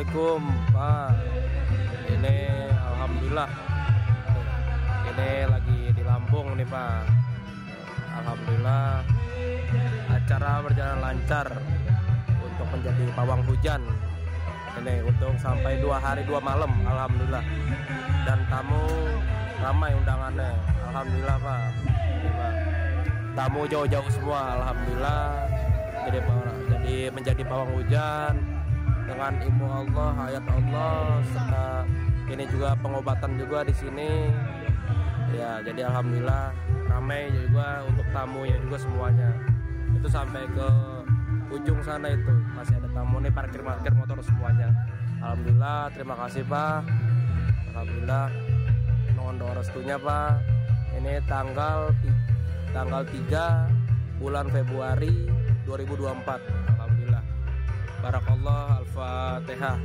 Assalamualaikum Pak. Ini alhamdulillah. Ini lagi di Lampung nih Pak. Alhamdulillah acara berjalan lancar untuk menjadi pawang hujan. Ini untuk sampai 2 hari 2 malam, alhamdulillah. Dan tamu ramai undangannya, alhamdulillah Pak. Ini, Pak. Tamu jauh-jauh semua, alhamdulillah. Jadi menjadi pawang hujan dengan ilmu Allah, ayat Allah, serta ini juga pengobatan juga di sini. Ya, jadi alhamdulillah ramai juga untuk tamunya juga semuanya. Itu sampai ke ujung sana itu masih ada tamu nih, parkir motor semuanya. Alhamdulillah, terima kasih Pak. Alhamdulillah, mohon doa restunya Pak. Ini tanggal 3 bulan Februari 2024. Alhamdulillah. Barakallah, Al-Fatihah.